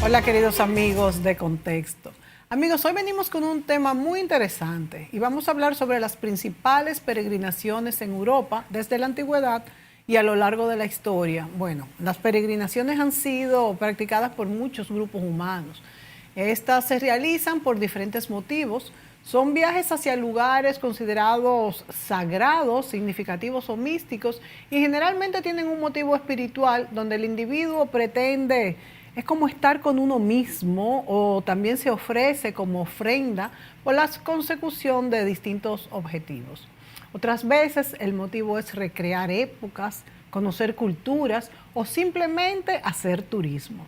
Hola queridos amigos de Contexto. Amigos, hoy venimos con un tema muy interesante y vamos a hablar sobre las principales peregrinaciones en Europa desde la antigüedad y a lo largo de la historia. Bueno, las peregrinaciones han sido practicadas por muchos grupos humanos. Estas se realizan por diferentes motivos. Son viajes hacia lugares considerados sagrados, significativos o místicos y generalmente tienen un motivo espiritual donde el individuo pretende, es como estar con uno mismo o también se ofrece como ofrenda por la consecución de distintos objetivos. Otras veces el motivo es recrear épocas, conocer culturas o simplemente hacer turismo.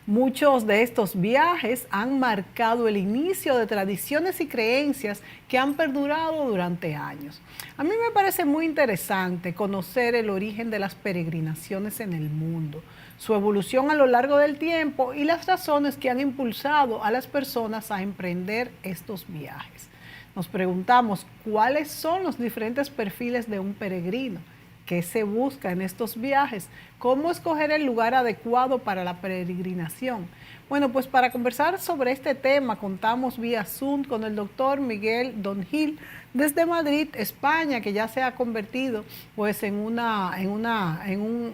Muchos de estos viajes han marcado el inicio de tradiciones y creencias que han perdurado durante años. A mí me parece muy interesante conocer el origen de las peregrinaciones en el mundo, su evolución a lo largo del tiempo y las razones que han impulsado a las personas a emprender estos viajes. Nos preguntamos cuáles son los diferentes perfiles de un peregrino. ¿Qué se busca en estos viajes? ¿Cómo escoger el lugar adecuado para la peregrinación? Bueno, pues para conversar sobre este tema contamos vía Zoom con el doctor Miguel Dongil desde Madrid, España, que ya se ha convertido pues en un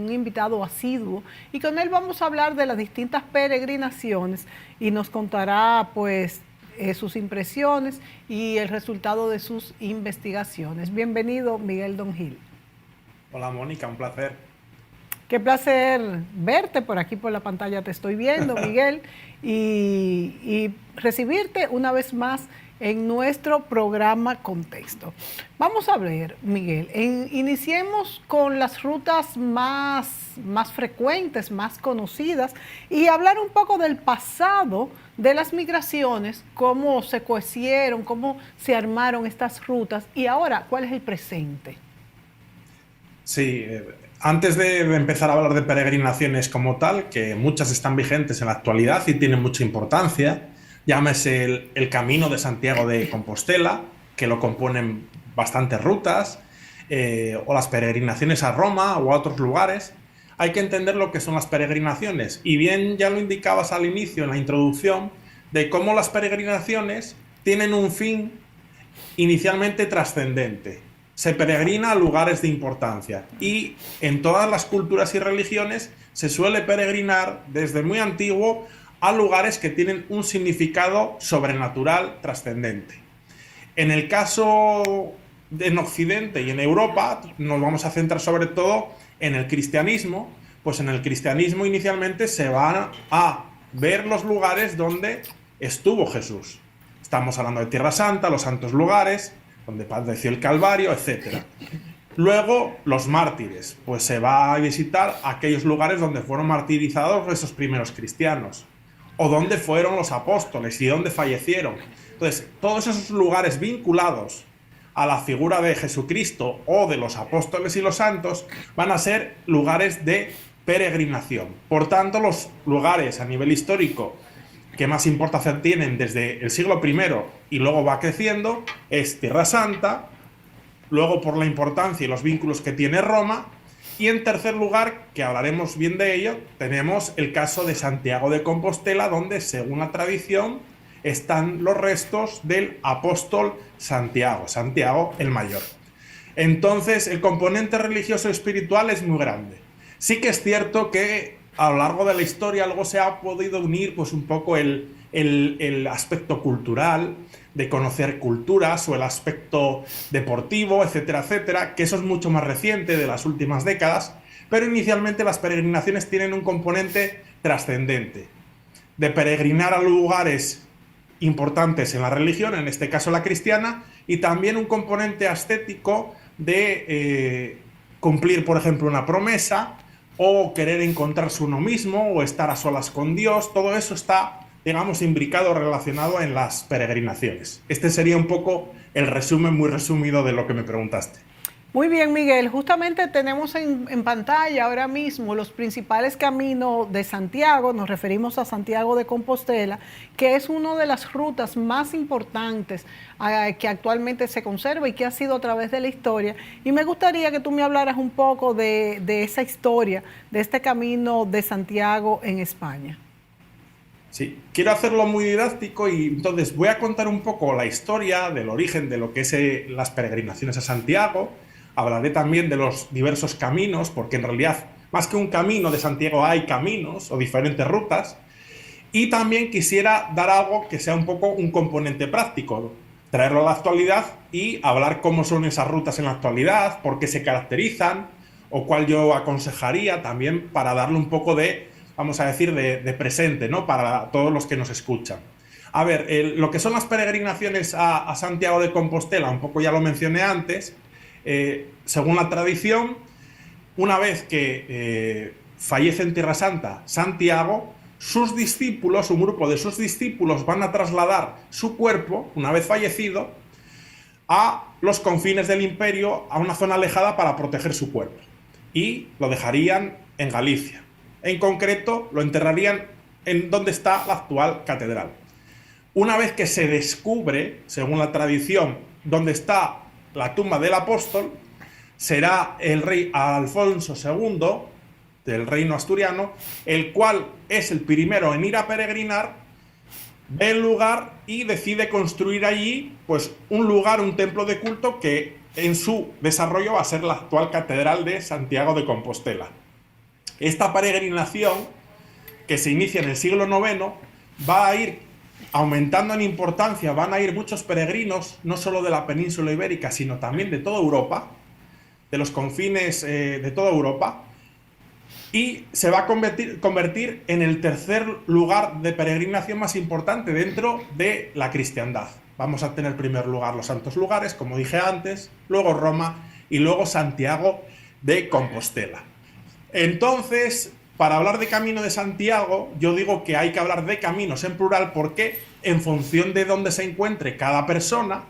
invitado asiduo, y con él vamos a hablar de las distintas peregrinaciones y nos contará pues sus impresiones y el resultado de sus investigaciones. Bienvenido, Miguel Dongil. Hola Mónica, un placer. Qué placer verte por aquí por la pantalla, te estoy viendo, Miguel, y recibirte una vez más en nuestro programa Contexto. Vamos a ver, Miguel, iniciemos con las rutas más frecuentes, más conocidas, y hablar un poco del pasado de las migraciones, cómo se cohecieron, cómo se armaron estas rutas, y ahora, ¿cuál es el presente? Sí, antes de empezar a hablar de peregrinaciones como tal, que muchas están vigentes en la actualidad y tienen mucha importancia, llámese el Camino de Santiago de Compostela, que lo componen bastantes rutas, o las peregrinaciones a Roma o a otros lugares. Hay que entender lo que son las peregrinaciones. Y bien, ya lo indicabas al inicio, en la introducción, de cómo las peregrinaciones tienen un fin inicialmente trascendente. Se peregrina a lugares de importancia y en todas las culturas y religiones se suele peregrinar desde muy antiguo a lugares que tienen un significado sobrenatural trascendente. En el caso en Occidente y en Europa nos vamos a centrar sobre todo en el cristianismo. Pues en el cristianismo inicialmente se van a ver los lugares donde estuvo Jesús. Estamos hablando de Tierra Santa, los santos lugares, donde padeció el Calvario, etc. Luego, los mártires, pues se va a visitar aquellos lugares donde fueron martirizados esos primeros cristianos, o donde fueron los apóstoles y donde fallecieron. Entonces, todos esos lugares vinculados a la figura de Jesucristo o de los apóstoles y los santos van a ser lugares de peregrinación. Por tanto, los lugares a nivel histórico que más importancia tienen desde el siglo I y luego va creciendo es Tierra Santa, luego por la importancia y los vínculos que tiene Roma, y en tercer lugar, que hablaremos bien de ello, tenemos el caso de Santiago de Compostela, donde según la tradición están los restos del apóstol Santiago, Santiago el Mayor. Entonces el componente religioso y espiritual es muy grande. Sí que es cierto que a lo largo de la historia luego se ha podido unir pues un poco el aspecto cultural, de conocer culturas, o el aspecto deportivo, etcétera, etcétera, que eso es mucho más reciente, de las últimas décadas, pero inicialmente las peregrinaciones tienen un componente trascendente, de peregrinar a lugares importantes en la religión, en este caso la cristiana, y también un componente estético de cumplir, por ejemplo, una promesa, o querer encontrarse uno mismo, o estar a solas con Dios. Todo eso está, digamos, imbricado, relacionado en las peregrinaciones. Este sería un poco el resumen muy resumido de lo que me preguntaste. Muy bien, Miguel. Justamente tenemos en pantalla ahora mismo los principales caminos de Santiago. Nos referimos a Santiago de Compostela, que es una de las rutas más importantes que actualmente se conserva y que ha sido a través de la historia. Y me gustaría que tú me hablaras un poco de esa historia, de este camino de Santiago en España. Sí, quiero hacerlo muy didáctico y entonces voy a contar un poco la historia del origen de lo que es las peregrinaciones a Santiago. Hablaré también de los diversos caminos, porque en realidad, más que un camino de Santiago, hay caminos o diferentes rutas. Y también quisiera dar algo que sea un poco un componente práctico, traerlo a la actualidad y hablar cómo son esas rutas en la actualidad, por qué se caracterizan o cuál yo aconsejaría también para darle un poco de, vamos a decir, de presente, ¿no? Para todos los que nos escuchan. A ver, lo que son las peregrinaciones a Santiago de Compostela, un poco ya lo mencioné antes, según la tradición, una vez que fallece en Tierra Santa Santiago, sus discípulos, un grupo de sus discípulos van a trasladar su cuerpo, una vez fallecido, a los confines del imperio, a una zona alejada para proteger su cuerpo. Y lo dejarían en Galicia. En concreto, lo enterrarían en donde está la actual catedral. Una vez que se descubre, según la tradición, dónde está la tumba del apóstol, será el rey Alfonso II del reino asturiano, el cual es el primero en ir a peregrinar, ve el lugar y decide construir allí pues un lugar, un templo de culto que en su desarrollo va a ser la actual catedral de Santiago de Compostela. Esta peregrinación, que se inicia en el siglo IX, va a ir aumentando en importancia, van a ir muchos peregrinos, no solo de la península ibérica, sino también de toda Europa, de los confines de toda Europa, y se va a convertir en el tercer lugar de peregrinación más importante dentro de la cristiandad. Vamos a tener en primer lugar los santos lugares, como dije antes, luego Roma y luego Santiago de Compostela. Entonces, para hablar de Camino de Santiago, yo digo que hay que hablar de caminos en plural porque en función de dónde se encuentre cada persona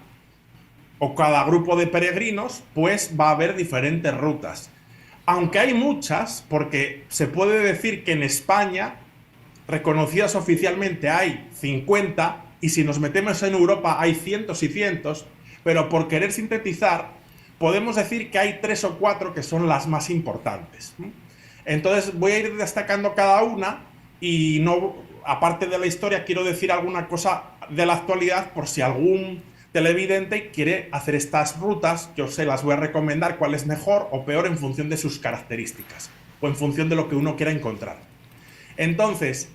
o cada grupo de peregrinos, pues va a haber diferentes rutas. Aunque hay muchas, porque se puede decir que en España, reconocidas oficialmente, hay 50, y si nos metemos en Europa hay cientos y cientos, pero por querer sintetizar, podemos decir que hay 3 o 4 que son las más importantes. Entonces voy a ir destacando cada una y no, aparte de la historia, quiero decir alguna cosa de la actualidad por si algún televidente quiere hacer estas rutas. Yo se las voy a recomendar cuál es mejor o peor en función de sus características o en función de lo que uno quiera encontrar. Entonces,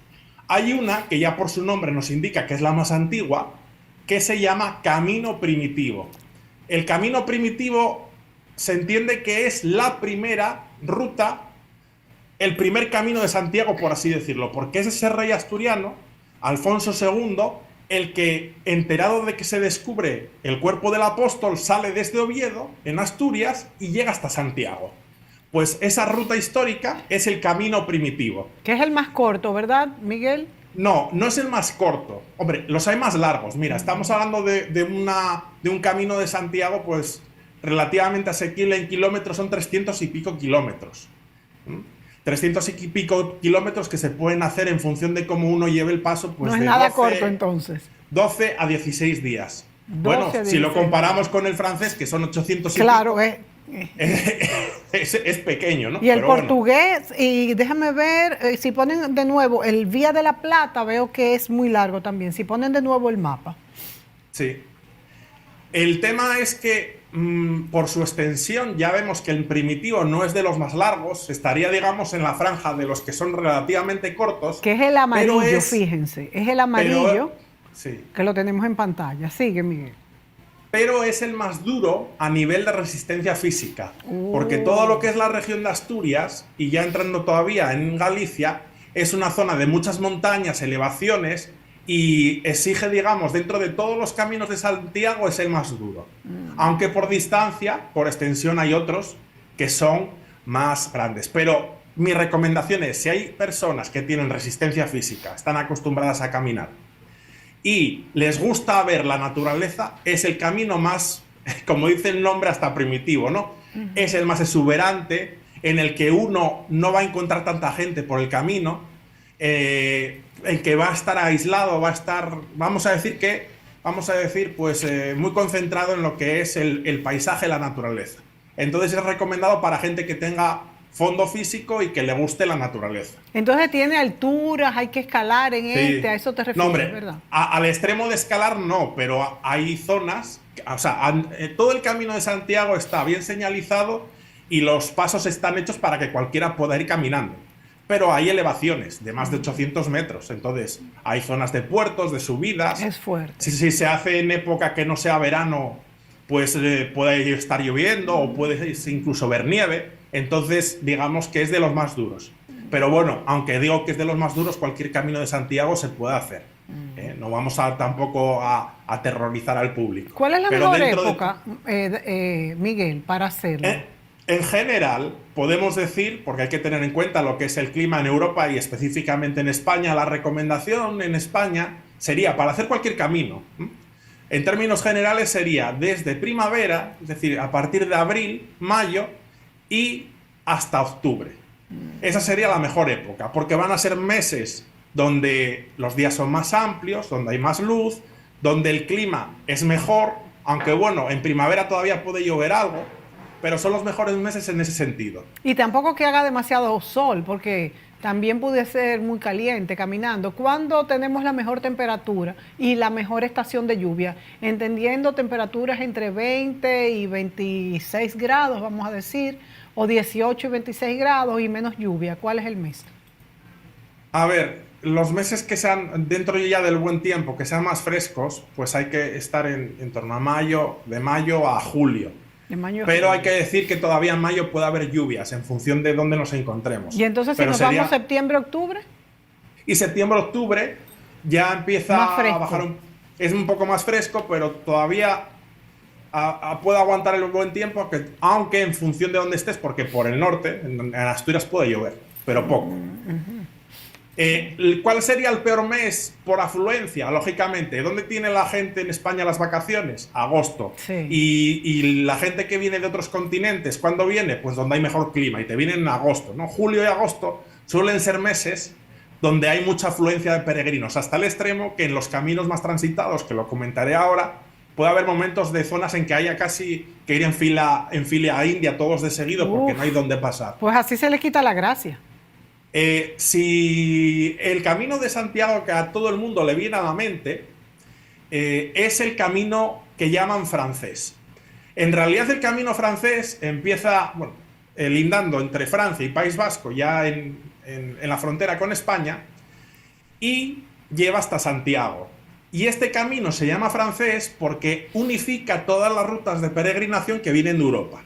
hay una que ya por su nombre nos indica que es la más antigua, que se llama Camino Primitivo. El Camino Primitivo se entiende que es la primera ruta, el primer camino de Santiago, por así decirlo, porque es ese rey asturiano, Alfonso II, el que, enterado de que se descubre el cuerpo del apóstol, sale desde Oviedo, en Asturias, y llega hasta Santiago. Pues esa ruta histórica es el Camino Primitivo. Que es el más corto, ¿verdad, Miguel? No, no es el más corto. Hombre, los hay más largos. Mira, estamos hablando de un camino de Santiago, pues relativamente asequible en kilómetros, son 300 y pico kilómetros. 300 y pico kilómetros que se pueden hacer en función de cómo uno lleve el paso. Pues no es de nada 12, corto entonces. 12 a 16 días. Bueno, si lo comparamos con el francés, que son 800 y claro, pico, es pequeño, ¿no? Y el Pero portugués, bueno. Y déjame ver, si ponen de nuevo el Vía de la Plata, veo que es muy largo también. Si ponen de nuevo el mapa. Sí. El tema es que por su extensión ya vemos que el primitivo no es de los más largos, estaría, digamos, en la franja de los que son relativamente cortos. Que es el amarillo, fíjense, es el amarillo, sí, que lo tenemos en pantalla. Sigue, Miguel. Pero es el más duro a nivel de resistencia física, porque todo lo que es la región de Asturias, y ya entrando todavía en Galicia, es una zona de muchas montañas, elevaciones, y exige, digamos, dentro de todos los caminos de Santiago es el más duro. Aunque por distancia, por extensión hay otros que son más grandes. Pero mi recomendación es, si hay personas que tienen resistencia física, están acostumbradas a caminar y les gusta ver la naturaleza, es el camino más, como dice el nombre, hasta primitivo, ¿no? Es el más exuberante, en el que uno no va a encontrar tanta gente por el camino, en que va a estar aislado, va a estar, vamos a decir, pues muy concentrado en lo que es el paisaje, la naturaleza. Entonces es recomendado para gente que tenga fondo físico y que le guste la naturaleza. Entonces tiene alturas, hay que escalar en Sí. a eso te No, refieres, hombre, ¿verdad? al extremo de escalar no, pero hay zonas, o sea, todo el camino de Santiago está bien señalizado y los pasos están hechos para que cualquiera pueda ir caminando. Pero hay elevaciones de más de 800 metros, entonces hay zonas de puertos, de subidas. Es fuerte. Si se hace en época que no sea verano, pues puede estar lloviendo o puede incluso ver nieve. Entonces, digamos que es de los más duros. Pero bueno, aunque digo que es de los más duros, cualquier camino de Santiago se puede hacer. No vamos tampoco a aterrorizar al público. ¿Cuál es la Pero mejor dentro de- época, Miguel, para hacerlo? En general, podemos decir, porque hay que tener en cuenta lo que es el clima en Europa y específicamente en España, la recomendación en España sería para hacer cualquier camino. En términos generales sería desde primavera, es decir, a partir de abril, mayo y hasta octubre. Esa sería la mejor época, porque van a ser meses donde los días son más amplios, donde hay más luz, donde el clima es mejor, aunque bueno, en primavera todavía puede llover algo, pero son los mejores meses en ese sentido. Y tampoco que haga demasiado sol, porque también puede ser muy caliente caminando. ¿Cuándo tenemos la mejor temperatura y la mejor estación de lluvia? Entendiendo temperaturas entre 20 y 26 grados, vamos a decir, o 18 y 26 grados y menos lluvia. ¿Cuál es el mes? A ver, los meses que sean dentro ya del buen tiempo, que sean más frescos, pues hay que estar en torno a mayo, de mayo a julio. De mayo a Pero julio. hay que decir que todavía en mayo puede haber lluvias en función de dónde nos encontremos. Y entonces si Pero nos vamos septiembre, octubre, Y septiembre, octubre ya empieza Más fresco. a bajar es un poco más fresco, pero todavía puede aguantar el buen tiempo, aunque en función de dónde estés, porque por el norte, en Asturias puede llover, pero poco. ¿Cuál sería el peor mes por afluencia? Lógicamente, ¿dónde tiene la gente en España las vacaciones? Agosto. Sí. Y la gente que viene de otros continentes, ¿cuándo viene? Pues donde hay mejor clima y te vienen en agosto, ¿no? Julio y agosto suelen ser meses donde hay mucha afluencia de peregrinos, hasta el extremo que en los caminos más transitados, que lo comentaré ahora, puede haber momentos de zonas en que haya casi que ir en fila india todos de seguido porque Uf. no hay dónde pasar. pues así se le quita la gracia. Si el camino de Santiago que a todo el mundo le viene a la mente es el camino que llaman francés. En realidad el camino francés empieza lindando entre Francia y País Vasco, ya en la frontera con España, y lleva hasta Santiago. Y este camino se llama francés porque unifica todas las rutas de peregrinación que vienen de Europa.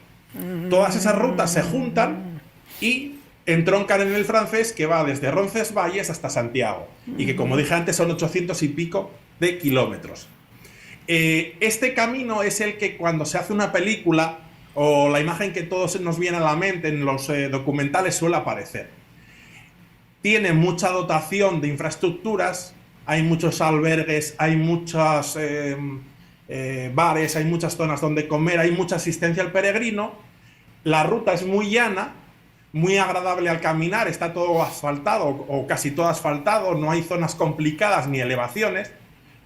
Todas esas rutas se juntan y entroncan en el francés, que va desde Roncesvalles hasta Santiago, y que, como dije antes, son 800 y pico de kilómetros. Este camino es el que cuando se hace una película, o la imagen que todos nos viene a la mente en los documentales, suele aparecer. Tiene mucha dotación de infraestructuras, hay muchos albergues, hay muchos bares, hay muchas zonas donde comer, hay mucha asistencia al peregrino. La ruta es muy llana, muy agradable al caminar, está todo asfaltado o casi todo asfaltado, no hay zonas complicadas ni elevaciones,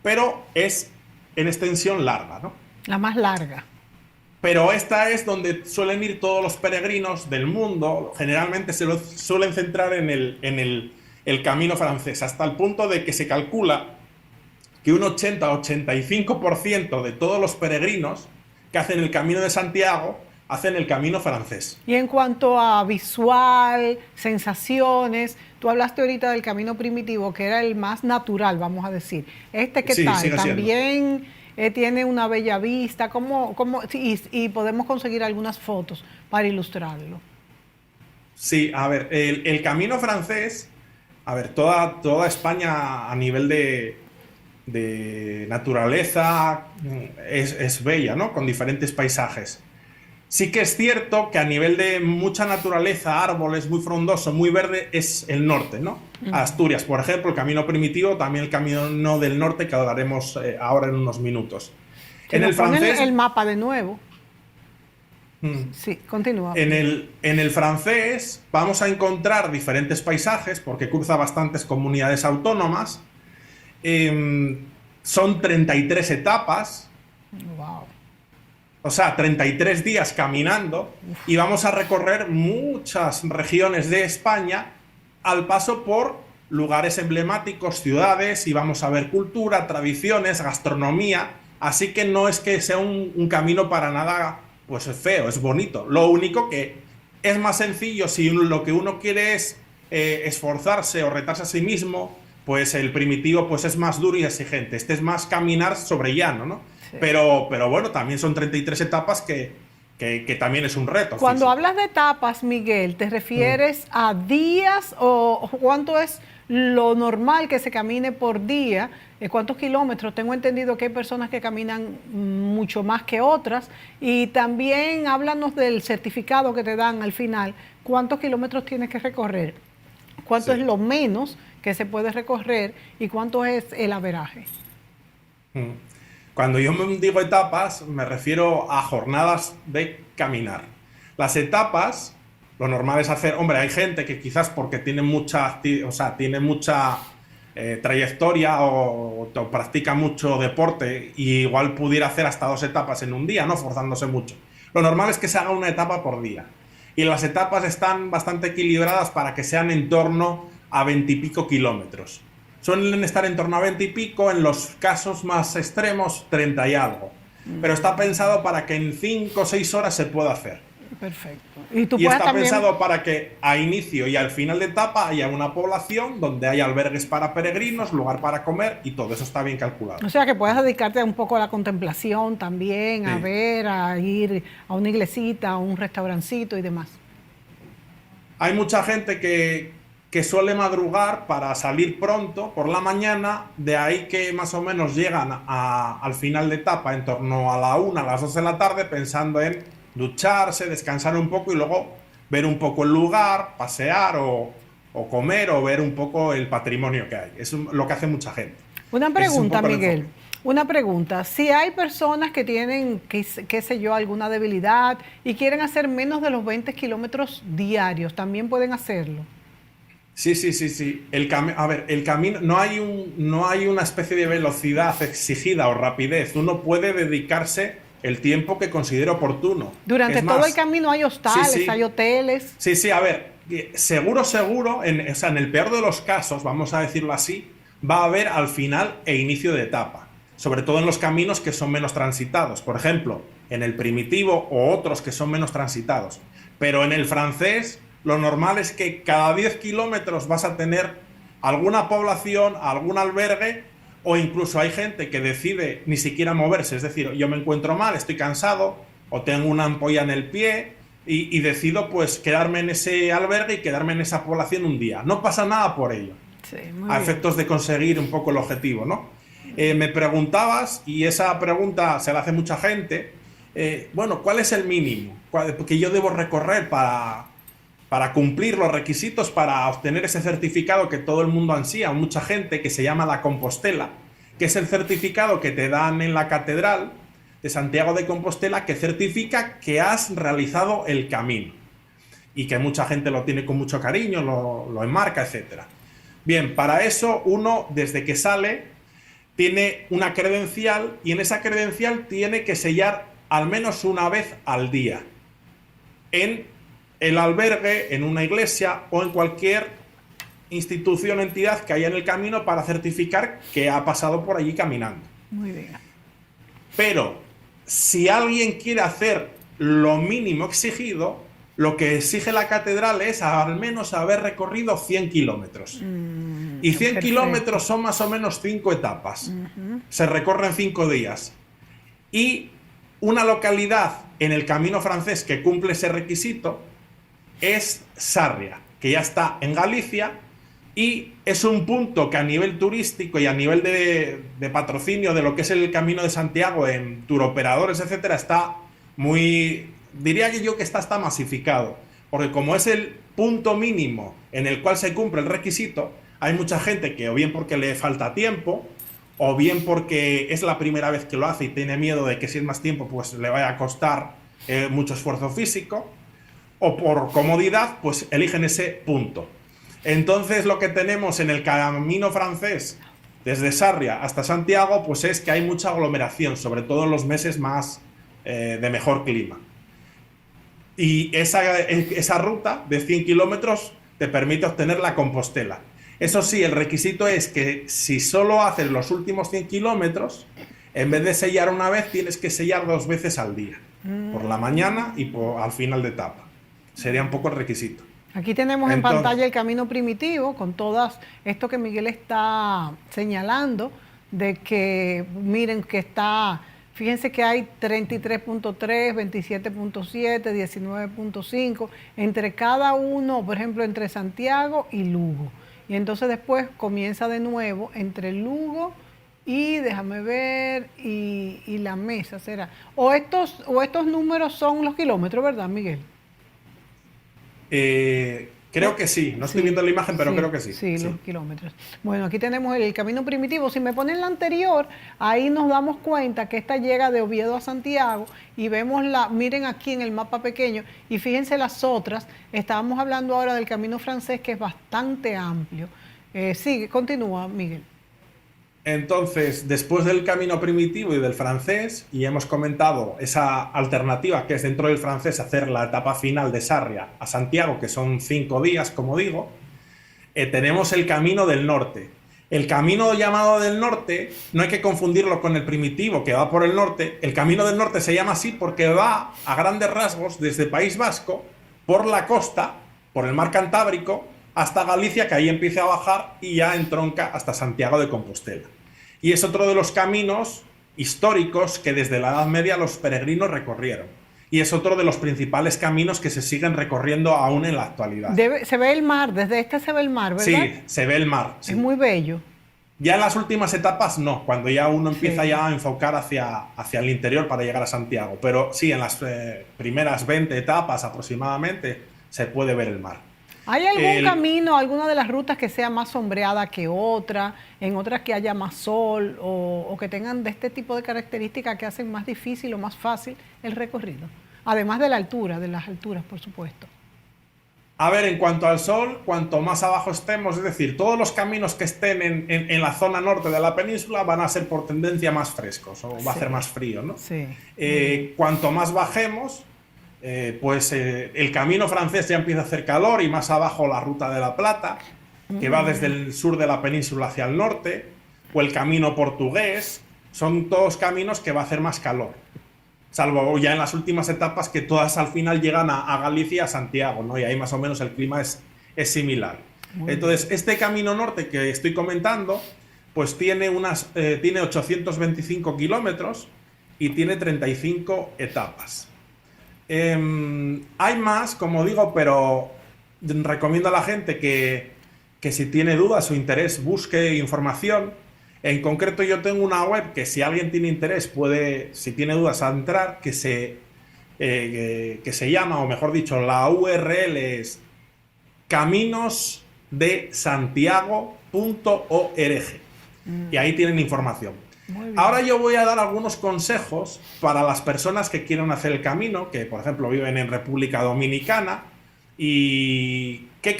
pero es en extensión larga, ¿no? La más larga. Pero esta es donde suelen ir todos los peregrinos del mundo, generalmente se suelen centrar en el camino francés, hasta el punto de que se calcula que un 80-85% de todos los peregrinos que hacen el camino de Santiago hacen el camino francés. Y en cuanto a visual, sensaciones, tú hablaste ahorita del camino primitivo, que era el más natural, vamos a decir. ¿Qué Sí, tal? sigue siendo. También tiene una bella vista, y podemos conseguir algunas fotos para ilustrarlo. Sí, a ver, el camino francés, a ver, toda España a nivel de naturaleza es bella, ¿no? Con diferentes paisajes. Sí que es cierto que a nivel de mucha naturaleza, árboles, muy frondoso, muy verde, es el norte, ¿no? Asturias, por ejemplo, el camino primitivo, también el camino del norte, que hablaremos ahora en unos minutos. Si En nos el ponen francés... el mapa de nuevo. Sí, continúa. En el francés vamos a encontrar diferentes paisajes, porque cruza bastantes comunidades autónomas. Son 33 etapas. Wow. O sea, 33 días caminando y vamos a recorrer muchas regiones de España al paso por lugares emblemáticos, ciudades, y vamos a ver cultura, tradiciones, gastronomía. Así que no es que sea un camino para nada pues feo, es bonito. Lo único que es más sencillo si lo que uno quiere es esforzarse o retarse a sí mismo, pues el primitivo pues es más duro y exigente. Este es más caminar sobre llano, ¿no? Sí. Pero bueno, también son 33 etapas que también es un reto Cuando físico. hablas de etapas, Miguel, ¿te refieres a días o cuánto es lo normal que se camine por día? ¿Cuántos kilómetros? Tengo entendido que hay personas que caminan mucho más que otras. Y también háblanos del certificado que te dan al final. ¿Cuántos kilómetros tienes que recorrer? ¿Cuánto es Sí. lo menos que se puede recorrer? ¿Y cuánto es el averaje? Mm. Cuando yo digo etapas, me refiero a jornadas de caminar. Las etapas, lo normal es hacer, hombre, hay gente que quizás porque tiene o sea, tiene mucha trayectoria o practica mucho deporte y igual pudiera hacer hasta 2 etapas en un día, ¿no? Forzándose mucho. Lo normal es que se haga una etapa por día. Y las etapas están bastante equilibradas para que sean en torno a 20 y pico kilómetros. Suelen estar en torno a 20 y pico, en los casos más extremos 30 y algo. Pero está pensado para que en 5 o 6 horas se pueda hacer. Perfecto. Y tú Y puedes está también... pensado para que a inicio y al final de etapa haya una población donde haya albergues para peregrinos, lugar para comer y todo eso está bien calculado. O sea, que puedes dedicarte un poco a la contemplación también, a Sí. ver, a ir a una iglesita, a un restaurancito y demás. Hay mucha gente que suele madrugar para salir pronto por la mañana, de ahí que más o menos llegan al final de etapa en torno a la 1, a las 2 de la tarde, pensando en ducharse, descansar un poco y luego ver un poco el lugar, pasear o comer o ver un poco el patrimonio que hay. Es lo que hace mucha gente. Una Ese es un pregunta, poco el Miguel. enfoque. Una pregunta. Si hay personas que tienen, qué sé yo, alguna debilidad y quieren hacer menos de los 20 kilómetros diarios, ¿también pueden hacerlo? Sí, sí, sí, sí. A ver, el camino, no hay una especie de velocidad exigida o rapidez. Uno puede dedicarse el tiempo que considere oportuno. Durante Es todo el más, camino hay sí, hostales, hay sí, hoteles. sí, sí, a ver, seguro, seguro, o sea, en el peor de los casos, vamos a decirlo así, va a haber al final e inicio de etapa, sobre todo en los caminos que son menos transitados, por ejemplo, en el primitivo o otros que son menos transitados. Pero en el francés, lo normal es que cada 10 kilómetros vas a tener alguna población, algún albergue, o incluso hay gente que decide ni siquiera moverse, es decir, yo me encuentro mal, estoy cansado, o tengo una ampolla en el pie, y decido pues quedarme en ese albergue y quedarme en esa población un día. No pasa nada por ello, Sí, muy a bien. efectos de conseguir un poco el objetivo, ¿no? Me preguntabas, y esa pregunta se la hace mucha gente, bueno, ¿cuál es el mínimo que yo debo recorrer para cumplir los requisitos para obtener ese certificado que todo el mundo ansía, mucha gente, que se llama la Compostela, que es el certificado que te dan en la catedral de Santiago de Compostela, que certifica que has realizado el camino y que mucha gente lo tiene con mucho cariño, lo enmarca, etcétera. Bien, para eso uno desde que sale tiene una credencial y en esa credencial tiene que sellar al menos una vez al día en el albergue, en una iglesia o en cualquier institución o entidad que haya en el camino para certificar que ha pasado por allí caminando. Muy bien. Pero si alguien quiere hacer lo mínimo exigido, lo que exige la catedral es al menos haber recorrido 100 kilómetros. Y 100 perfecto. kilómetros son más o menos 5 etapas. Se recorren 5 días. Y una localidad en el camino francés que cumple ese requisito es Sarria, que ya está en Galicia y es un punto que a nivel turístico y a nivel de patrocinio de lo que es el Camino de Santiago en turoperadores, etcétera, está muy, diría que yo que está masificado, porque como es el punto mínimo en el cual se cumple el requisito, hay mucha gente que o bien porque le falta tiempo o bien porque es la primera vez que lo hace y tiene miedo de que si es más tiempo pues le vaya a costar mucho esfuerzo físico, o por comodidad pues eligen ese punto. Entonces lo que tenemos en el camino francés desde Sarria hasta Santiago pues es que hay mucha aglomeración, sobre todo en los meses más de mejor clima. Y esa ruta de 100 kilómetros te permite obtener la Compostela. Eso sí, el requisito es que si solo haces los últimos 100 kilómetros, en vez de sellar una vez, tienes que sellar 2 veces al día, por la mañana y al final de etapa. Sería un poco el requisito. Aquí tenemos en pantalla el camino primitivo con todas esto que Miguel está señalando, de que miren que está, fíjense que hay 33.3, 27.7, 19.5, entre cada uno, por ejemplo, entre Santiago y Lugo. Y entonces después comienza de nuevo entre Lugo y, déjame ver, y La Mesa, ¿será? O estos números son los kilómetros, ¿verdad, Miguel? Creo que sí, no estoy viendo la imagen, pero creo que sí. Sí, los kilómetros. Bueno, aquí tenemos el camino primitivo. Si me ponen la anterior, ahí nos damos cuenta que esta llega de Oviedo a Santiago y vemos miren aquí en el mapa pequeño y fíjense las otras. Estábamos hablando ahora del camino francés, que es bastante amplio. Sigue, continúa, Miguel. Entonces, después del camino primitivo y del francés, y hemos comentado esa alternativa que es dentro del francés hacer la etapa final de Sarria a Santiago, que son 5 días, como digo, tenemos el camino del norte. El camino llamado del norte, no hay que confundirlo con el primitivo que va por el norte. El camino del norte se llama así porque va a grandes rasgos desde País Vasco, por la costa, por el mar Cantábrico, hasta Galicia, que ahí empieza a bajar y ya entronca hasta Santiago de Compostela. Y es otro de los caminos históricos que desde la Edad Media los peregrinos recorrieron. Y es otro de los principales caminos que se siguen recorriendo aún en la actualidad. Se ve el mar, desde este se ve el mar, ¿verdad? Sí, se ve el mar. Sí. Es muy bello. Ya en las últimas etapas no, cuando ya uno empieza ya a enfocar hacia el interior para llegar a Santiago. Pero sí, en las primeras 20 etapas aproximadamente se puede ver el mar. ¿Hay algún camino, alguna de las rutas que sea más sombreada que otra, en otras que haya más sol o que tengan de este tipo de características que hacen más difícil o más fácil el recorrido? Además de la altura, de las alturas, por supuesto. A ver, en cuanto al sol, cuanto más abajo estemos, es decir, todos los caminos que estén en la zona norte de la península van a ser por tendencia más frescos o va a hacer más frío, ¿no? Sí. Cuanto más bajemos, el camino francés ya empieza a hacer calor y más abajo la ruta de la Plata, que va desde el sur de la península hacia el norte, o el camino portugués, son todos caminos que va a hacer más calor. Salvo ya en las últimas etapas que todas al final llegan a Galicia y a Santiago, ¿no? Y ahí más o menos el clima es similar. Entonces, este camino norte que estoy comentando, pues tiene 825 kilómetros y tiene 35 etapas. Hay más, como digo, pero recomiendo a la gente que si tiene dudas o interés busque información. En concreto yo tengo una web que si alguien tiene interés puede, si tiene dudas, a entrar, que se llama, o mejor dicho, la URL es caminosdesantiago.org y ahí tienen información. Ahora yo voy a dar algunos consejos para las personas que quieren hacer el camino, que por ejemplo viven en República Dominicana, y qué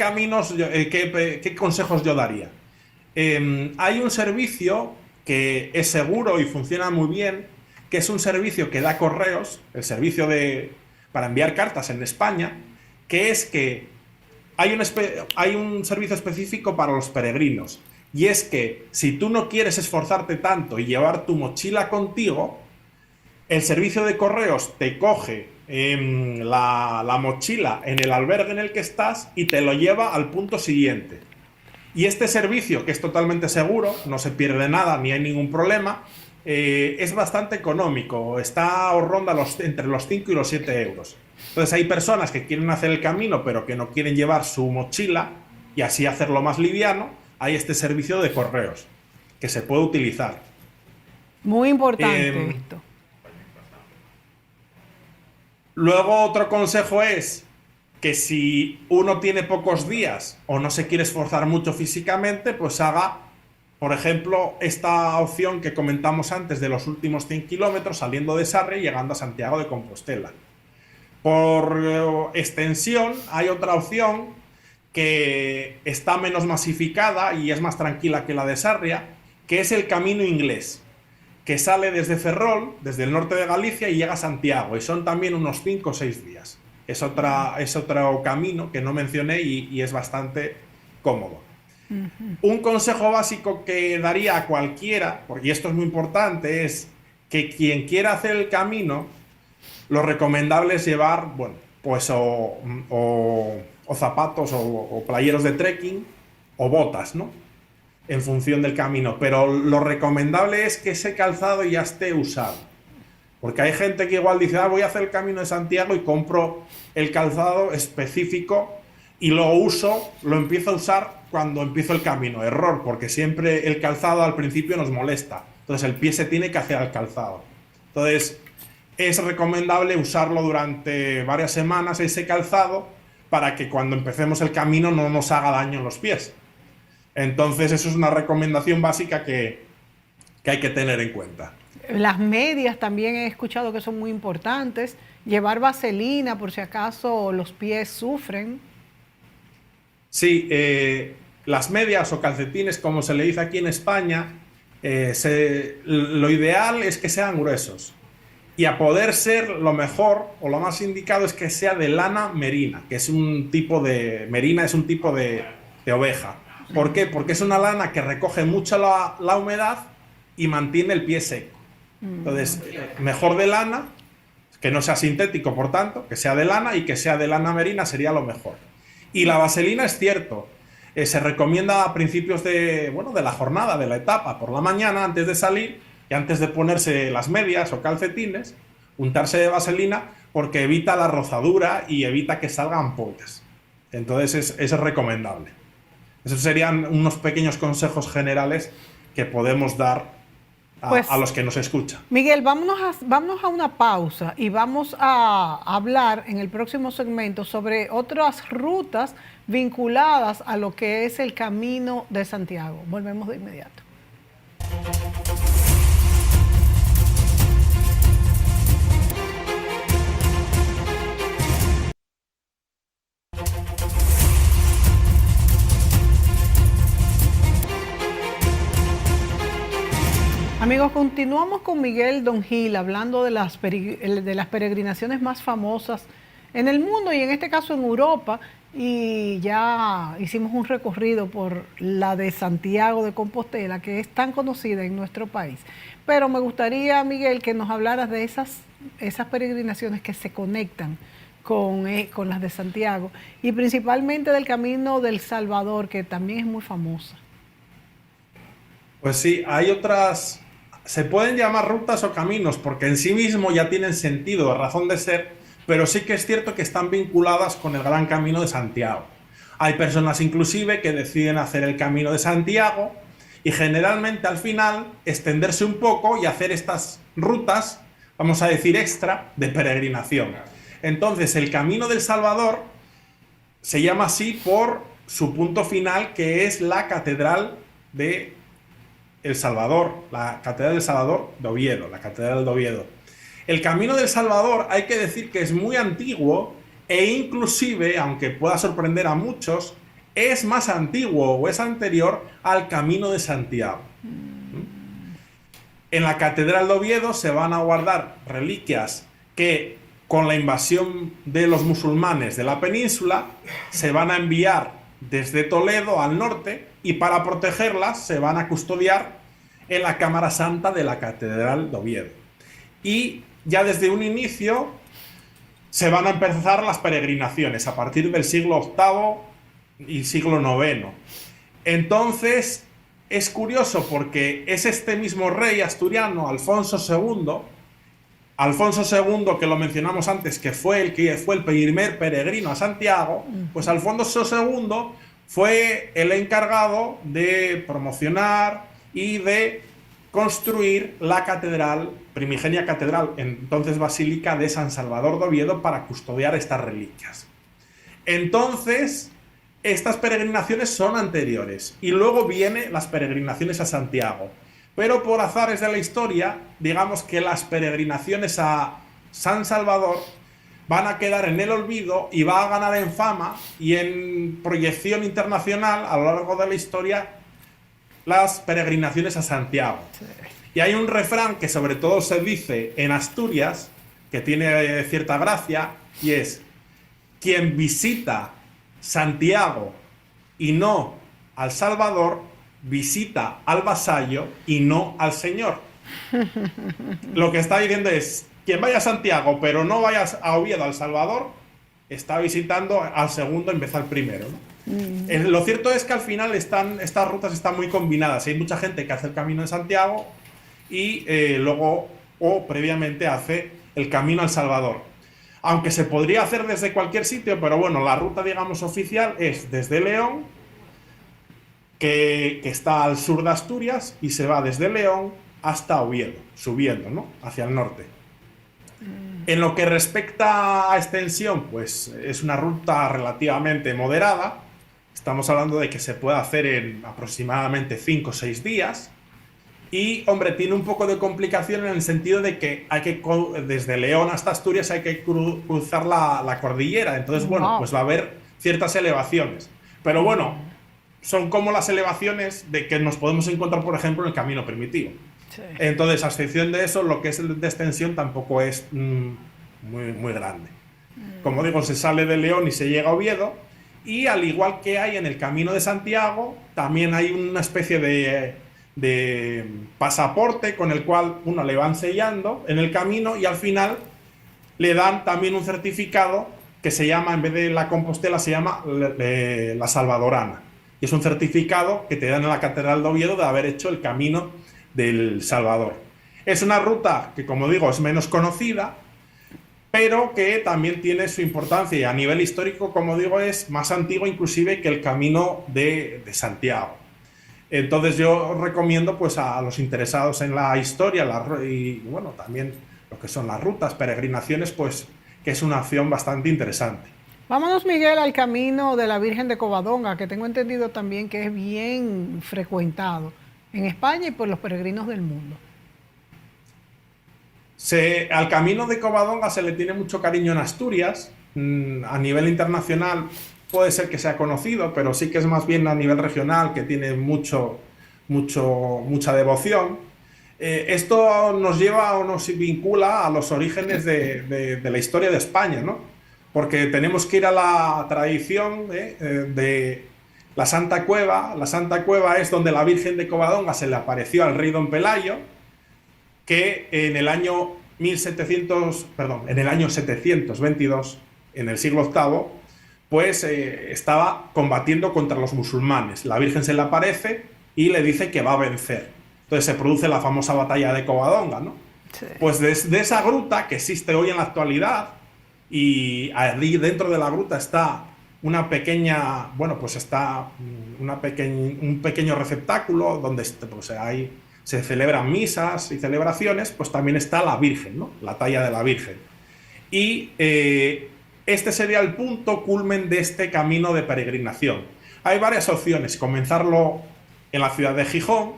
consejos yo daría. Hay un servicio que es seguro y funciona muy bien, que es un servicio que da Correos, el servicio para enviar cartas en España, que es que hay un servicio específico para los peregrinos. Y es que si tú no quieres esforzarte tanto y llevar tu mochila contigo, el servicio de correos te coge la mochila en el albergue en el que estás y te lo lleva al punto siguiente. Y este servicio, que es totalmente seguro, no se pierde nada ni hay ningún problema, es bastante económico, ronda entre los 5 y los 7 euros. Entonces hay personas que quieren hacer el camino pero que no quieren llevar su mochila y así hacerlo más liviano. Hay este servicio de correos que se puede utilizar. Muy importante esto. Luego otro consejo es que si uno tiene pocos días o no se quiere esforzar mucho físicamente, pues haga, por ejemplo, esta opción que comentamos antes de los últimos 100 kilómetros saliendo de Sarria y llegando a Santiago de Compostela. Por extensión hay otra opción que está menos masificada y es más tranquila que la de Sarria, que es el camino inglés, que sale desde Ferrol, desde el norte de Galicia, y llega a Santiago, y son también unos 5 o 6 días. Es otro camino que no mencioné y es bastante cómodo. Un consejo básico que daría a cualquiera, y esto es muy importante, es que quien quiera hacer el camino, lo recomendable es llevar, bueno, pues o zapatos o playeros de trekking o botas, ¿no? En función del camino, pero lo recomendable es que ese calzado ya esté usado, porque hay gente que igual dice, voy a hacer el camino de Santiago y compro el calzado específico y lo uso, lo empiezo a usar cuando empiezo el camino. Error, porque siempre el calzado al principio nos molesta, entonces el pie se tiene que hacer al calzado. Entonces es recomendable usarlo durante varias semanas, ese calzado, para que cuando empecemos el camino no nos haga daño en los pies. Entonces eso es una recomendación básica que hay que tener en cuenta. Las medias también he escuchado que son muy importantes. Llevar vaselina por si acaso los pies sufren. Sí, las medias o calcetines, como se le dice aquí en España, lo ideal es que sean gruesos. Y a poder ser, lo mejor o lo más indicado es que sea de lana merina, que es un tipo de... Merina es un tipo de oveja. ¿Por qué? Porque es una lana que recoge mucho la humedad y mantiene el pie seco. Entonces, mejor de lana, que no sea sintético, por tanto, que sea de lana, y que sea de lana merina sería lo mejor. Y la vaselina es cierto, se recomienda a principios de la jornada, de la etapa, por la mañana, antes de salir y antes de ponerse las medias o calcetines, untarse de vaselina, porque evita la rozadura y evita que salgan ampollas. Entonces es recomendable. Esos serían unos pequeños consejos generales que podemos dar a los que nos escuchan. Miguel, vámonos a una pausa y vamos a hablar en el próximo segmento sobre otras rutas vinculadas a lo que es el Camino de Santiago. Volvemos de inmediato. Amigos, continuamos con Miguel Don Gil hablando de las peregrinaciones más famosas en el mundo y en este caso en Europa, y ya hicimos un recorrido por la de Santiago de Compostela, que es tan conocida en nuestro país. Pero me gustaría, Miguel, que nos hablaras de esas peregrinaciones que se conectan con las de Santiago y principalmente del Camino del Salvador, que también es muy famosa. Pues sí, hay otras... Se pueden llamar rutas o caminos porque en sí mismo ya tienen sentido, razón de ser, pero sí que es cierto que están vinculadas con el Gran Camino de Santiago. Hay personas inclusive que deciden hacer el Camino de Santiago y generalmente al final extenderse un poco y hacer estas rutas, vamos a decir extra, de peregrinación. Entonces el Camino del Salvador se llama así por su punto final, que es la Catedral de El Salvador, la Catedral del Salvador de Oviedo, la Catedral de Oviedo. El Camino del Salvador hay que decir que es muy antiguo e inclusive, aunque pueda sorprender a muchos, es más antiguo o es anterior al Camino de Santiago. En la Catedral de Oviedo se van a guardar reliquias que con la invasión de los musulmanes de la península se van a enviar desde Toledo al norte, y para protegerlas se van a custodiar en la Cámara Santa de la Catedral de Oviedo. Y ya desde un inicio se van a empezar las peregrinaciones a partir del siglo VIII y siglo IX. Entonces es curioso porque es este mismo rey asturiano, Alfonso II, que lo mencionamos antes, que fue el primer peregrino a Santiago, pues Alfonso II fue el encargado de promocionar y de construir la catedral, primigenia catedral, entonces Basílica de San Salvador de Oviedo, para custodiar estas reliquias. Entonces, estas peregrinaciones son anteriores y luego vienen las peregrinaciones a Santiago. Pero por azares de la historia, digamos que las peregrinaciones a San Salvador van a quedar en el olvido y va a ganar en fama y en proyección internacional a lo largo de la historia las peregrinaciones a Santiago. Y hay un refrán que sobre todo se dice en Asturias, que tiene cierta gracia, y es: quien visita Santiago y no al Salvador, visita al vasallo y no al señor. Lo que está diciendo es: quien vaya a Santiago pero no vaya a Oviedo, al Salvador, está visitando al segundo en vez al primero, ¿no? Lo cierto es que al final estas rutas están muy combinadas. Hay mucha gente que hace el Camino de Santiago y luego o previamente hace el Camino al Salvador. Aunque se podría hacer desde cualquier sitio, pero bueno, la ruta, digamos, oficial es desde León, que está al sur de Asturias, y se va desde León hasta Oviedo, subiendo, ¿no?, hacia el norte. En lo que respecta a extensión, pues es una ruta relativamente moderada. Estamos hablando de que se puede hacer en aproximadamente 5 o 6 días. Y, hombre, tiene un poco de complicación en el sentido de que desde León hasta Asturias hay que cruzar la cordillera. Entonces, bueno, pues va a haber ciertas elevaciones. Pero bueno, son como las elevaciones de que nos podemos encontrar, por ejemplo, en el camino primitivo. Sí. Entonces, a excepción de eso, lo que es de extensión tampoco es muy grande. Como digo, se sale de León y se llega a Oviedo. Y al igual que hay en el Camino de Santiago, también hay una especie de pasaporte con el cual uno le van sellando en el camino, y al final le dan también un certificado que se llama, en vez de la Compostela, se llama la Salvadorana. Y es un certificado que te dan en la Catedral de Oviedo de haber hecho el Camino del Salvador. Es una ruta que, como digo, es menos conocida, pero que también tiene su importancia, y a nivel histórico, como digo, es más antiguo inclusive que el Camino de Santiago. Entonces yo recomiendo, pues, a los interesados en la historia y bueno, también lo que son las rutas, peregrinaciones, pues que es una opción bastante interesante. Vámonos, Miguel, al Camino de la Virgen de Covadonga, que tengo entendido también que es bien frecuentado en España y por los peregrinos del mundo. Al Camino de Covadonga se le tiene mucho cariño en Asturias. A nivel internacional puede ser que sea conocido, pero sí que es más bien a nivel regional, que tiene mucha devoción. Esto nos lleva o nos vincula a los orígenes de la historia de España, ¿no? Porque tenemos que ir a la tradición de la Santa Cueva. La Santa Cueva es donde la Virgen de Covadonga se le apareció al rey Don Pelayo, que en el año 722, en el siglo VIII, pues estaba combatiendo contra los musulmanes. La Virgen se le aparece y le dice que va a vencer. Entonces se produce la famosa batalla de Covadonga, ¿no? Sí. Pues desde esa gruta, que existe hoy en la actualidad, y allí dentro de la gruta está un pequeño receptáculo donde pues, se celebran misas y celebraciones, pues también está la Virgen, ¿no?, la talla de la Virgen. Y este sería el punto culmen de este camino de peregrinación. Hay varias opciones: comenzarlo en la ciudad de Gijón,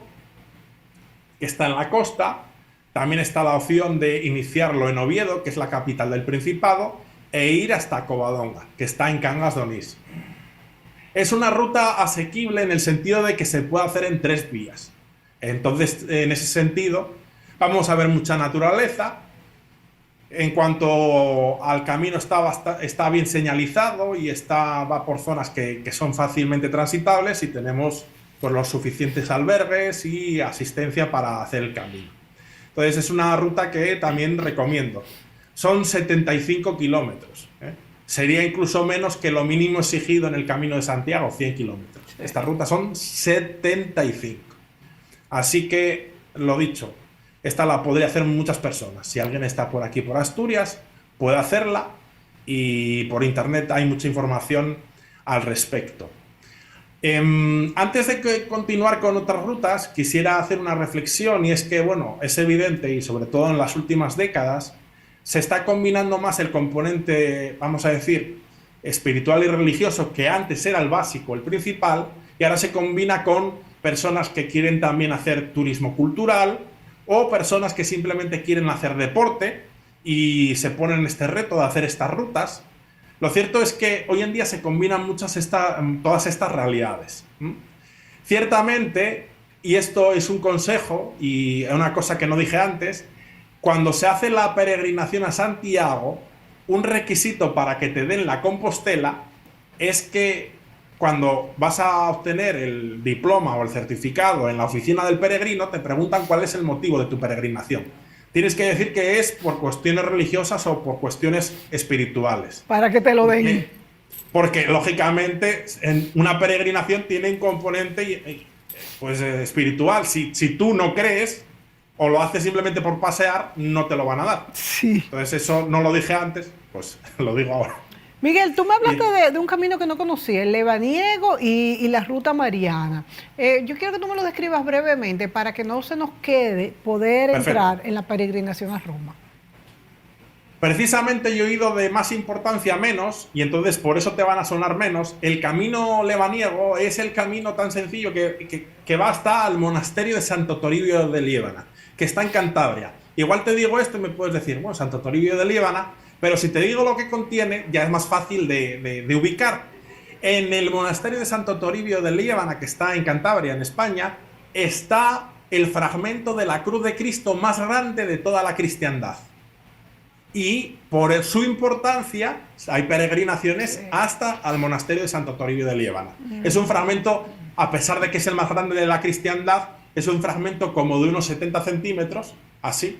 que está en la costa. También está la opción de iniciarlo en Oviedo, que es la capital del Principado, e ir hasta Covadonga, que está en Cangas de Onís. Es una ruta asequible en el sentido de que se puede hacer en 3 días. Entonces, en ese sentido, vamos a ver mucha naturaleza. En cuanto al camino, está bien señalizado y va por zonas que son fácilmente transitables, y tenemos pues los suficientes albergues y asistencia para hacer el camino. Entonces es una ruta que también recomiendo. Son 75 kilómetros. Sería incluso menos que lo mínimo exigido en el Camino de Santiago, 100 kilómetros. Sí. Esta ruta son 75. Así que, lo dicho, esta la podría hacer muchas personas. Si alguien está por aquí, por Asturias, puede hacerla, y por internet hay mucha información al respecto. Antes de continuar con otras rutas, quisiera hacer una reflexión, y es que, bueno, es evidente, y sobre todo en las últimas décadas, se está combinando más el componente, vamos a decir, espiritual y religioso, que antes era el básico, el principal, y ahora se combina con personas que quieren también hacer turismo cultural, o personas que simplemente quieren hacer deporte y se ponen este reto de hacer estas rutas. Lo cierto es que hoy en día se combinan todas estas realidades. Ciertamente, y esto es un consejo y una cosa que no dije antes, cuando se hace la peregrinación a Santiago, un requisito para que te den la Compostela es que cuando vas a obtener el diploma o el certificado en la oficina del peregrino, te preguntan cuál es el motivo de tu peregrinación. Tienes que decir que es por cuestiones religiosas o por cuestiones espirituales. Para que te lo den. Porque lógicamente en una peregrinación tiene un componente pues, espiritual. Si tú no crees o lo haces simplemente por pasear, no te lo van a dar. Sí. Entonces eso no lo dije antes, pues lo digo ahora. Miguel, tú me hablaste de un camino que no conocía, el Lebaniego y la Ruta Mariana. Yo quiero que tú me lo describas brevemente para que no se nos quede poder entrar en la peregrinación a Roma. Precisamente yo he ido de más importancia a menos, y entonces por eso te van a sonar menos. El camino lebaniego es el camino tan sencillo que va hasta el monasterio de Santo Toribio de Liébana, que está en Cantabria. Igual te digo esto y me puedes decir, bueno, Santo Toribio de Liébana, pero si te digo lo que contiene, ya es más fácil de ubicar. En el monasterio de Santo Toribio de Liébana, que está en Cantabria, en España, está el fragmento de la cruz de Cristo más grande de toda la cristiandad. Y por su importancia hay peregrinaciones hasta al monasterio de Santo Toribio de Liébana. Es un fragmento, a pesar de que es el más grande de la cristiandad, es un fragmento como de unos 70 centímetros, así,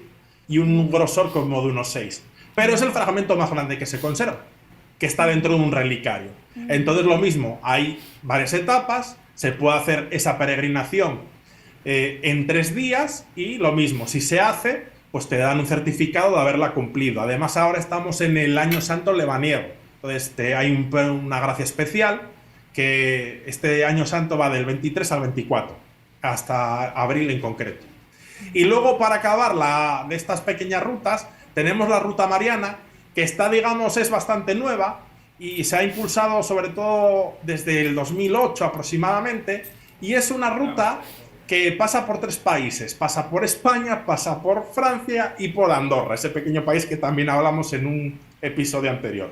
y un grosor como de unos 6. Pero es el fragmento más grande que se conserva, que está dentro de un relicario. Entonces lo mismo, hay varias etapas, se puede hacer esa peregrinación en 3 días y lo mismo, si se hace, pues te dan un certificado de haberla cumplido. Además ahora estamos en el Año Santo lebaniego, entonces hay una gracia especial que este Año Santo va del 23 al 24, hasta abril en concreto. Y luego para acabar de estas pequeñas rutas, tenemos la Ruta Mariana, que está, digamos, es bastante nueva y se ha impulsado sobre todo desde el 2008 aproximadamente, y es una ruta que pasa por 3 países, pasa por España, pasa por Francia y por Andorra, ese pequeño país que también hablamos en un episodio anterior.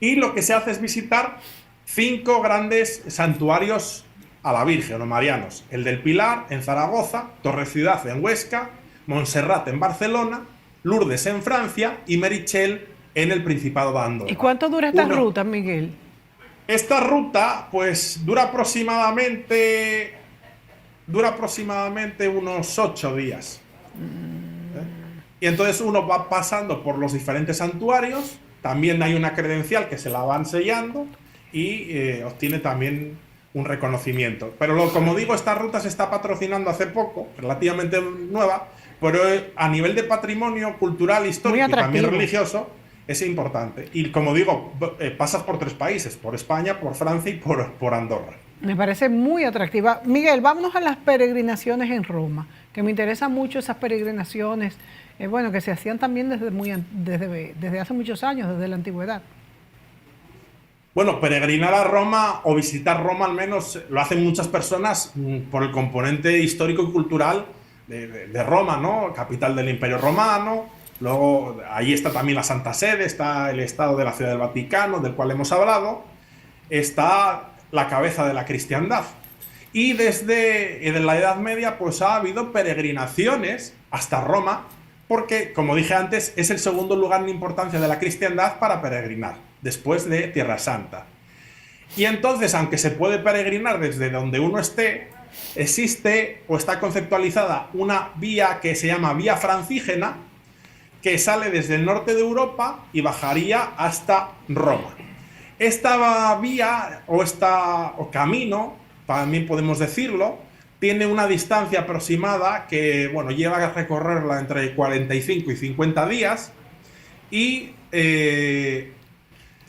Y lo que se hace es visitar 5 grandes santuarios a la Virgen o marianos: el del Pilar en Zaragoza, Torre Ciudad en Huesca, Montserrat en Barcelona, Lourdes en Francia y Merichel en el Principado de Andorra. ¿Y cuánto dura esta ruta, Miguel? Esta ruta pues dura aproximadamente unos 8 días. Y entonces uno va pasando por los diferentes santuarios, también hay una credencial que se la van sellando y obtiene también un reconocimiento. Pero como digo, esta ruta se está patrocinando hace poco, relativamente nueva, pero a nivel de patrimonio cultural, histórico y también religioso es importante. Y como digo, pasas por 3 países, por España, por Francia y por Andorra. Me parece muy atractiva. Miguel, vámonos a las peregrinaciones en Roma, que me interesan mucho esas peregrinaciones, bueno, que se hacían también desde hace muchos años, desde la antigüedad. Bueno, peregrinar a Roma o visitar Roma al menos lo hacen muchas personas por el componente histórico y cultural de Roma, ¿no? Capital del Imperio Romano. Luego ahí está también la Santa Sede, está el Estado de la Ciudad del Vaticano, del cual hemos hablado. Está la cabeza de la cristiandad. Y desde la Edad Media pues ha habido peregrinaciones hasta Roma, porque, como dije antes, es el segundo lugar en importancia de la cristiandad para peregrinar, después de Tierra Santa. Y entonces, aunque se puede peregrinar desde donde uno esté, existe o está conceptualizada una vía que se llama Vía Francígena, que sale desde el norte de Europa y bajaría hasta Roma. Esta vía o camino, también podemos decirlo, tiene una distancia aproximada que, bueno, lleva a recorrerla entre 45 y 50 días y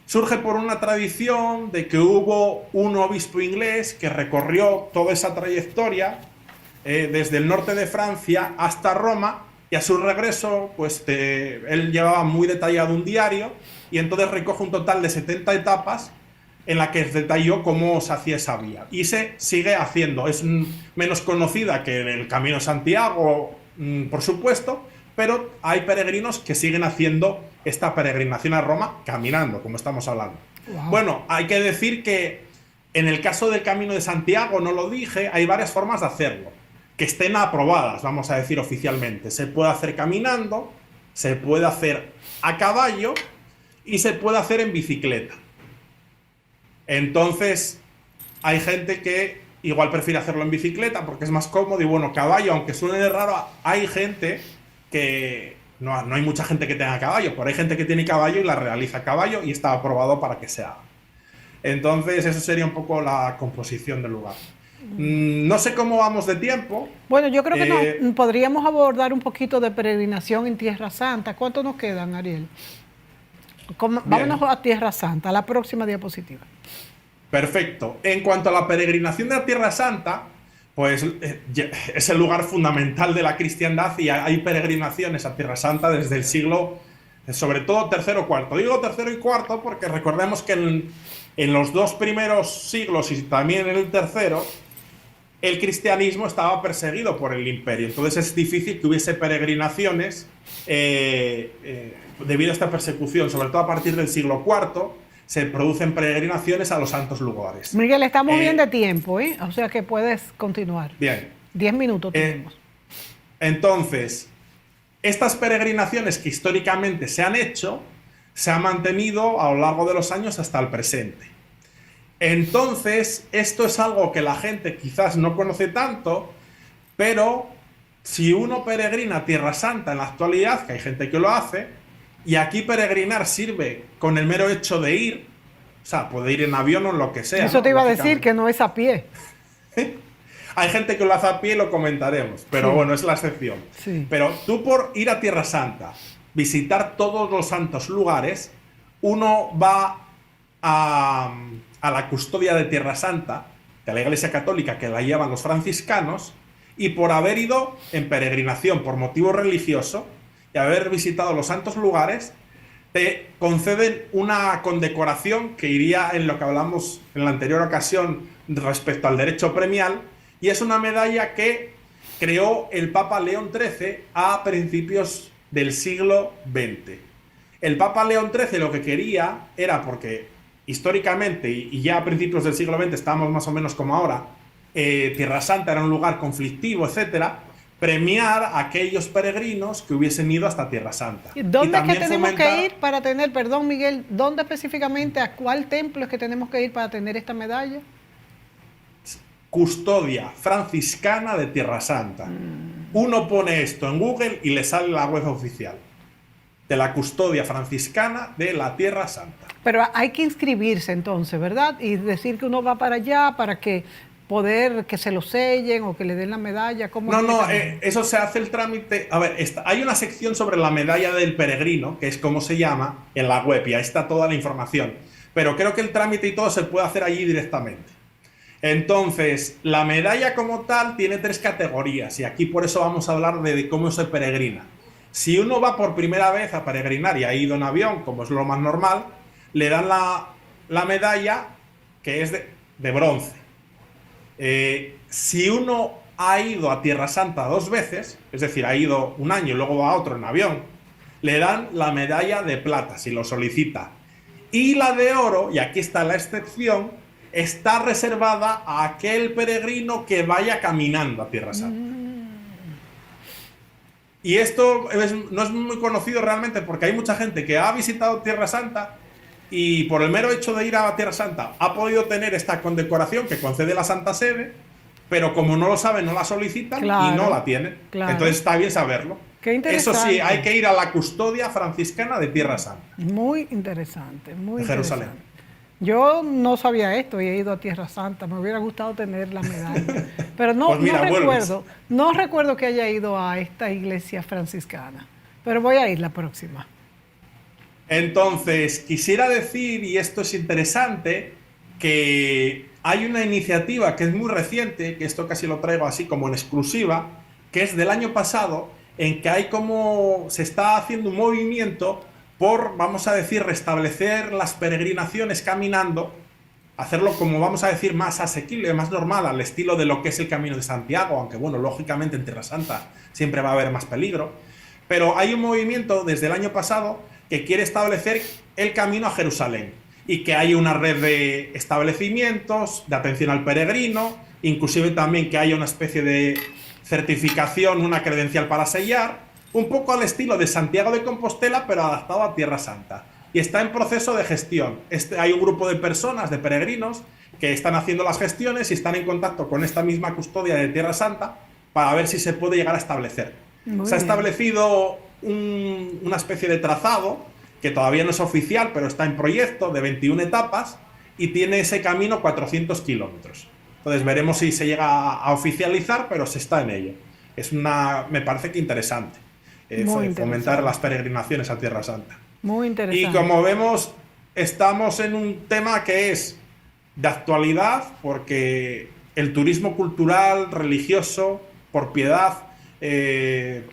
surge por una tradición de que hubo un obispo inglés que recorrió toda esa trayectoria desde el norte de Francia hasta Roma, y a su regreso pues él llevaba muy detallado un diario y entonces recoge un total de 70 etapas en la que detalló cómo se hacía esa vía. Y se sigue haciendo. Es menos conocida que el Camino de Santiago, por supuesto, pero hay peregrinos que siguen haciendo esta peregrinación a Roma caminando, como estamos hablando. Wow. Bueno, hay que decir que En el caso del Camino de Santiago, no lo dije, hay varias formas de hacerlo, que estén aprobadas, vamos a decir oficialmente. Se puede hacer caminando, se puede hacer a caballo y se puede hacer en bicicleta. Entonces, hay gente que igual prefiere hacerlo en bicicleta porque es más cómodo y bueno, caballo, aunque suene raro, hay gente que... No hay mucha gente que tenga caballo, pero hay gente que tiene caballo y la realiza a caballo y está aprobado para que se haga. Entonces, eso sería un poco la composición del lugar. No sé cómo vamos de tiempo. Bueno, yo creo que podríamos abordar un poquito de peregrinación en Tierra Santa. ¿Cuánto nos quedan, Ariel? Vámonos a Tierra Santa, a la próxima diapositiva. Perfecto. En cuanto a la peregrinación de la Tierra Santa, pues es el lugar fundamental de la cristiandad y hay peregrinaciones a Tierra Santa desde el siglo, sobre todo tercero o cuarto. Digo tercero y cuarto porque recordemos que en los dos primeros siglos y también en el tercero, el cristianismo estaba perseguido por el imperio. Entonces es difícil que hubiese peregrinaciones debido a esta persecución, sobre todo a partir del siglo IV. Se producen peregrinaciones a los santos lugares. Miguel, estamos bien de tiempo, ¿eh? O sea que puedes continuar. Bien. 10 minutos tenemos. Entonces, estas peregrinaciones que históricamente se han hecho, se han mantenido a lo largo de los años hasta el presente. Entonces, esto es algo que la gente quizás no conoce tanto, pero si uno peregrina a Tierra Santa en la actualidad, que hay gente que lo hace, y aquí peregrinar sirve con el mero hecho de ir, o sea, puede ir en avión o en lo que sea. Eso te iba a decir, que no es a pie. Hay gente que lo hace a pie y lo comentaremos, pero bueno, es la excepción. Sí. Pero tú por ir a Tierra Santa, visitar todos los santos lugares, uno va a la custodia de Tierra Santa, de la Iglesia Católica, que la llevan los franciscanos, y por haber ido en peregrinación por motivo religioso, y haber visitado los santos lugares, te conceden una condecoración que iría en lo que hablamos en la anterior ocasión respecto al derecho premial, y es una medalla que creó el Papa León XIII a principios del siglo XX. El Papa León XIII lo que quería era, porque históricamente y ya a principios del siglo XX estábamos más o menos como ahora, Tierra Santa era un lugar conflictivo, etcétera, premiar a aquellos peregrinos que hubiesen ido hasta Tierra Santa. ¿Dónde es que tenemos que ir para tener, perdón Miguel, dónde específicamente, a cuál templo es que tenemos que ir para tener esta medalla? Custodia franciscana de Tierra Santa. Uno pone esto en Google y le sale la web oficial de la custodia franciscana de la Tierra Santa. Pero hay que inscribirse entonces, ¿verdad? Y decir que uno va para allá para que poder que se lo sellen o que le den la medalla. ¿Cómo eso se hace el trámite. A ver, hay una sección sobre la medalla del peregrino, que es como se llama, en la web, y ahí está toda la información. Pero creo que el trámite y todo se puede hacer allí directamente. Entonces, la medalla como tal tiene 3 categorías, y aquí por eso vamos a hablar de cómo se peregrina. Si uno va por primera vez a peregrinar y ha ido en avión, como es lo más normal, le dan la medalla que es de bronce. Si uno ha ido a Tierra Santa 2 veces, es decir, ha ido un año y luego va a otro en avión, le dan la medalla de plata si lo solicita. Y la de oro, y aquí está la excepción, está reservada a aquel peregrino que vaya caminando a Tierra Santa. Y esto no es muy conocido realmente porque hay mucha gente que ha visitado Tierra Santa y por el mero hecho de ir a Tierra Santa ha podido tener esta condecoración que concede la Santa Sede, pero como no lo saben, no la solicitan y no la tienen. Claro. Entonces está bien saberlo. Qué interesante. Eso sí, hay que ir a la custodia franciscana de Tierra Santa. Muy interesante, muy de Jerusalén. Interesante. Yo no sabía esto y he ido a Tierra Santa. Me hubiera gustado tener la medalla. Pero pues mira, no recuerdo que haya ido a esta iglesia franciscana. Pero voy a ir la próxima. Entonces, quisiera decir, y esto es interesante, que hay una iniciativa que es muy reciente, que esto casi lo traigo así como en exclusiva, que es del año pasado, en que hay como se está haciendo un movimiento por, vamos a decir, restablecer las peregrinaciones caminando, hacerlo como, vamos a decir, más asequible, más normal, al estilo de lo que es el Camino de Santiago, aunque bueno, lógicamente en Tierra Santa siempre va a haber más peligro, pero hay un movimiento desde el año pasado que quiere establecer el camino a Jerusalén. y que haya una red de establecimientos, de atención al peregrino, inclusive también que haya una especie de certificación, una credencial para sellar, un poco al estilo de Santiago de Compostela, pero adaptado a Tierra Santa. Y está en proceso de gestión. Hay un grupo de personas, de peregrinos, que están haciendo las gestiones y están en contacto con esta misma custodia de Tierra Santa para ver si se puede llegar a establecer. Se ha establecido una especie de trazado, que todavía no es oficial, pero está en proyecto, de 21 etapas, y tiene ese camino 400 kilómetros. Entonces veremos si se llega a oficializar, pero se está en ello. Me parece que interesante, fomentar las peregrinaciones a Tierra Santa. Muy interesante. Y como vemos, estamos en un tema que es de actualidad, porque el turismo cultural, religioso, por piedad,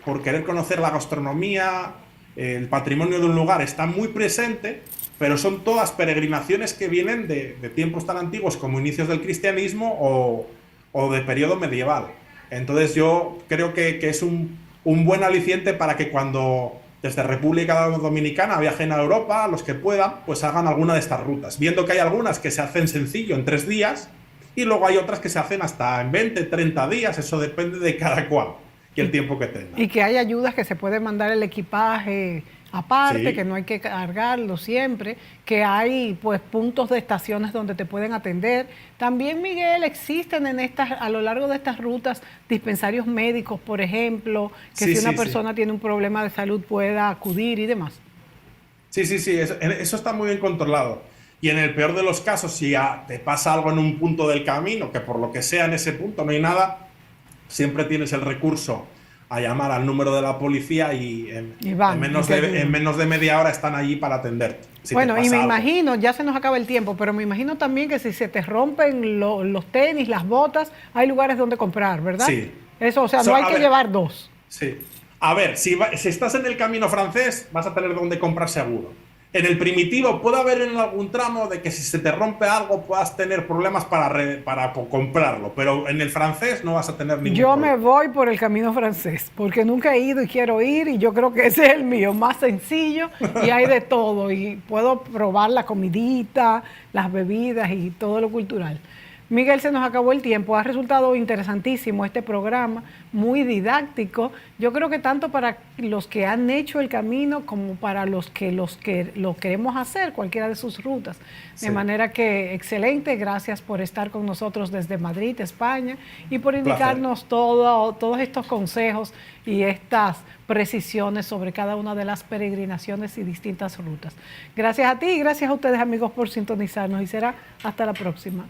por querer conocer la gastronomía, el patrimonio de un lugar está muy presente, pero son todas peregrinaciones que vienen de tiempos tan antiguos como inicios del cristianismo o de periodo medieval. Entonces yo creo que es un buen aliciente para que cuando desde República Dominicana viajen a Europa, los que puedan, pues hagan alguna de estas rutas, viendo que hay algunas que se hacen sencillo en 3 días y luego hay otras que se hacen hasta en 20, 30 días, eso depende de cada cual y el tiempo que tenga. Y que hay ayudas que se puede mandar el equipaje aparte, Sí. que no hay que cargarlo siempre, que hay pues puntos de estaciones donde te pueden atender. También, Miguel, existen a lo largo de estas rutas dispensarios médicos, por ejemplo, que si una persona tiene un problema de salud pueda acudir y demás. Sí, eso está muy bien controlado. Y en el peor de los casos, si te pasa algo en un punto del camino, que por lo que sea en ese punto no hay nada, siempre tienes el recurso a llamar al número de la policía y en menos de media hora están allí para atenderte. Bueno, y me imagino, ya se nos acaba el tiempo, pero me imagino también que si se te rompen los tenis, las botas, hay lugares donde comprar, ¿verdad? Sí. Eso, o sea, no hay que llevar dos. Sí. A ver, si estás en el camino francés, vas a tener donde comprar seguro. En el primitivo puede haber en algún tramo de que si se te rompe algo puedas tener problemas para comprarlo, pero en el francés no vas a tener ningún problema. Yo me voy por el camino francés, porque nunca he ido y quiero ir, y yo creo que ese es el mío, más sencillo, y hay de todo, y puedo probar la comidita, las bebidas y todo lo cultural. Miguel, se nos acabó el tiempo. Ha resultado interesantísimo este programa, muy didáctico. Yo creo que tanto para los que han hecho el camino como para los que lo queremos hacer, cualquiera de sus rutas. De manera que excelente, gracias por estar con nosotros desde Madrid, España, y por indicarnos todos estos consejos y estas precisiones sobre cada una de las peregrinaciones y distintas rutas. Gracias a ti y gracias a ustedes, amigos, por sintonizarnos, y será hasta la próxima.